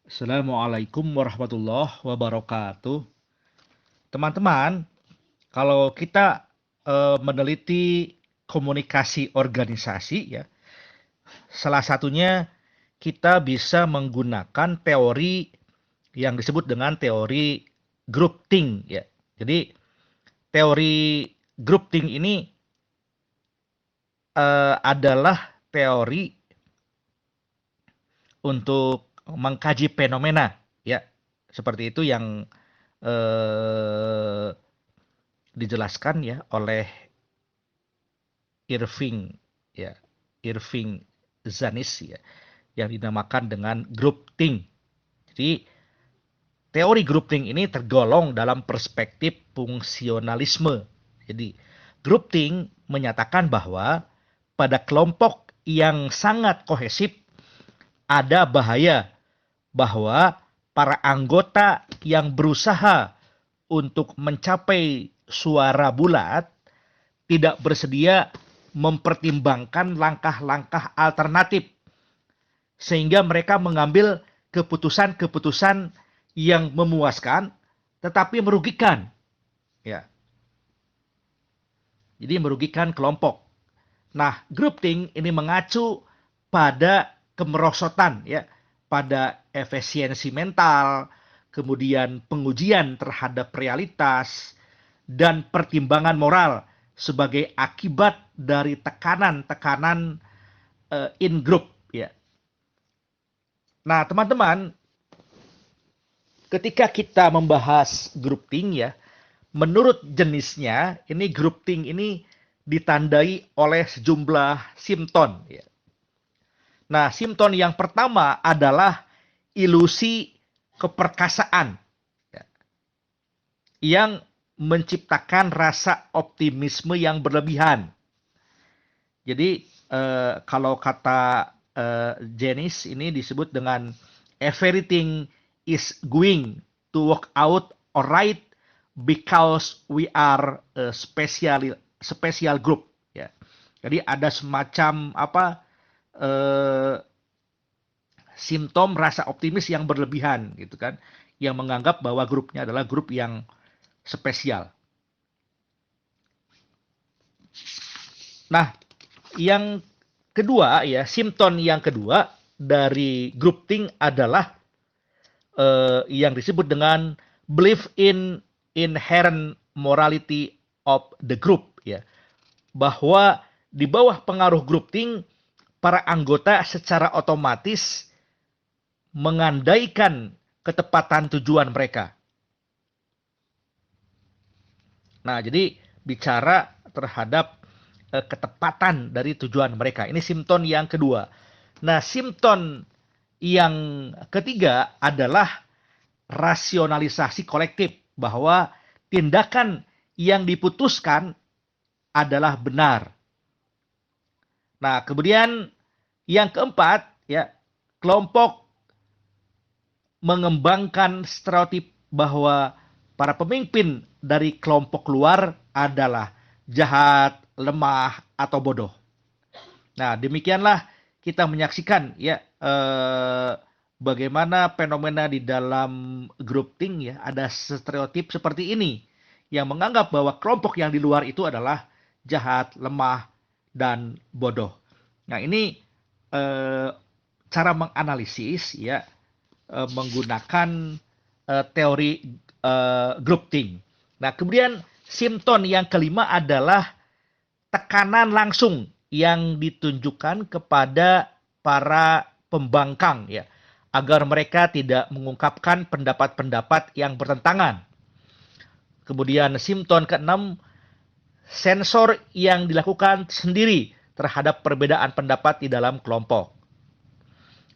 Assalamualaikum warahmatullahi wabarakatuh. Teman-teman, kalau kita meneliti komunikasi organisasi ya, salah satunya kita bisa menggunakan teori yang disebut dengan teori group think ya. Jadi teori group think ini adalah teori untuk mengkaji fenomena ya. Seperti itu yang eh, dijelaskan ya oleh Irving ya, Irving Zanis ya, yang dinamakan dengan groupthink. Jadi teori groupthink ini tergolong dalam perspektif fungsionalisme. Jadi groupthink menyatakan bahwa pada kelompok yang sangat kohesif ada bahaya bahwa para anggota yang berusaha untuk mencapai suara bulat tidak bersedia mempertimbangkan langkah-langkah alternatif sehingga mereka mengambil keputusan-keputusan yang memuaskan tetapi merugikan ya. Jadi merugikan kelompok. Nah, groupthink ini mengacu pada kemerosotan ya, pada efisiensi mental, kemudian pengujian terhadap realitas dan pertimbangan moral sebagai akibat dari tekanan-tekanan in group ya. Nah, teman-teman, ketika kita membahas grouping ya, menurut jenisnya ini grouping ini ditandai oleh sejumlah simptom ya. Nah, simptom yang pertama adalah ilusi keperkasaan ya, yang menciptakan rasa optimisme yang berlebihan. Jadi kalau kata Janice ini disebut dengan everything is going to work out alright because we are a special group ya. Jadi ada semacam eh, simptom rasa optimis yang berlebihan gitu kan, yang menganggap bahwa grupnya adalah grup yang spesial. Nah, yang kedua ya, simptom yang kedua dari groupthink adalah yang disebut dengan belief in inherent morality of the group ya. Bahwa di bawah pengaruh groupthink para anggota secara otomatis mengandaikan ketepatan tujuan mereka. Nah, jadi bicara terhadap ketepatan dari tujuan mereka. Ini simptom yang kedua. Nah, simptom yang ketiga adalah rasionalisasi kolektif, bahwa tindakan yang diputuskan adalah benar. Nah, kemudian yang keempat ya, kelompok mengembangkan stereotip bahwa para pemimpin dari kelompok luar adalah jahat, lemah, atau bodoh. Nah, demikianlah kita menyaksikan ya bagaimana fenomena di dalam groupthink ya, ada stereotip seperti ini yang menganggap bahwa kelompok yang di luar itu adalah jahat, lemah, dan bodoh. Nah, ini cara menganalisis ya menggunakan teori groupthink. Nah, kemudian simptom yang kelima adalah tekanan langsung yang ditunjukkan kepada para pembangkang ya, agar mereka tidak mengungkapkan pendapat-pendapat yang bertentangan. Kemudian simptom keenam, sensor yang dilakukan sendiri terhadap perbedaan pendapat di dalam kelompok.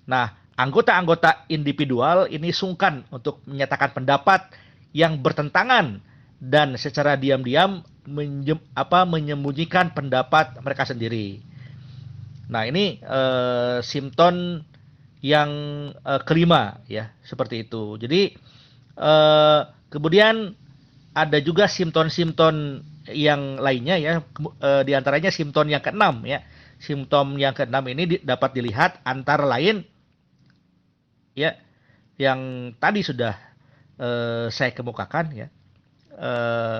Nah, anggota-anggota individual ini sungkan untuk menyatakan pendapat yang bertentangan dan secara diam-diam menyembunyikan pendapat mereka sendiri. Nah, ini simptom yang kelima ya, seperti itu. Jadi kemudian ada juga simptom-simptom yang lainnya ya, di antaranya simptom yang keenam ya. Simptom yang keenam ini dapat dilihat antara lain ya, yang tadi sudah saya kemukakan ya, eh,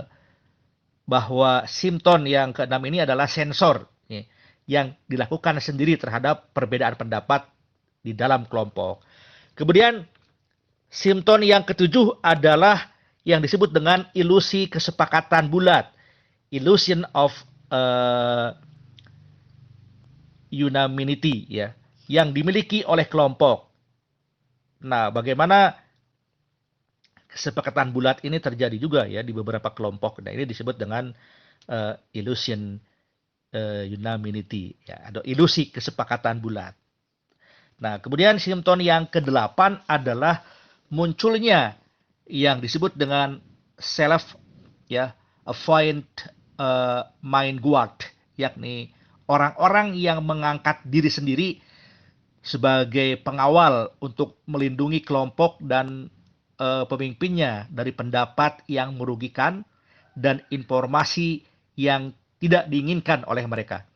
bahwa simptom yang keenam ini adalah sensor ya, yang dilakukan sendiri terhadap perbedaan pendapat di dalam kelompok. Kemudian simptom yang ketujuh adalah yang disebut dengan ilusi kesepakatan bulat, illusion of unanimity ya, yang dimiliki oleh kelompok. Nah, bagaimana kesepakatan bulat ini terjadi juga ya di beberapa kelompok. Nah, ini disebut dengan illusion unanimity ya, atau ilusi kesepakatan bulat. Nah, kemudian simptom yang kedelapan adalah munculnya yang disebut dengan self ya avoid mind guard, yakni orang-orang yang mengangkat diri sendiri sebagai pengawal untuk melindungi kelompok dan pemimpinnya dari pendapat yang merugikan dan informasi yang tidak diinginkan oleh mereka.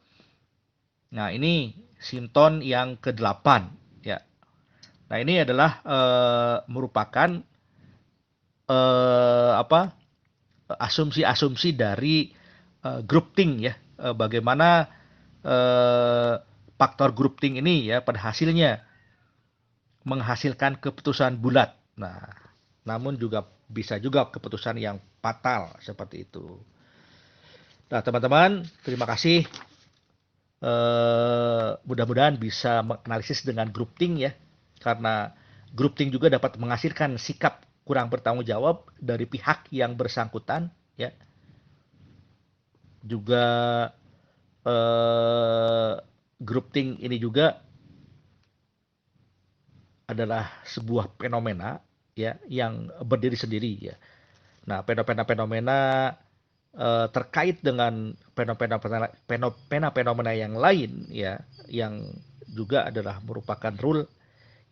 Nah, ini simptom yang ke-8 ya. Nah, ini adalah merupakan asumsi-asumsi dari group think ya. Bagaimana faktor group think ini ya pada hasilnya menghasilkan keputusan bulat. Nah, namun juga bisa juga keputusan yang fatal seperti itu. Nah, teman-teman, terima kasih. Mudah-mudahan bisa menganalisis dengan group think ya, karena group think juga dapat menghasilkan sikap kurang bertanggung jawab dari pihak yang bersangkutan ya. Juga group think ini juga adalah sebuah fenomena ya yang berdiri sendiri ya. Nah, fenomena-fenomena terkait dengan fenomena yang lain ya, yang juga adalah merupakan rule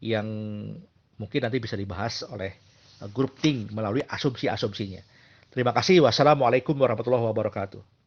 yang mungkin nanti bisa dibahas oleh group think melalui asumsi-asumsinya. Terima kasih. Wassalamualaikum warahmatullahi wabarakatuh.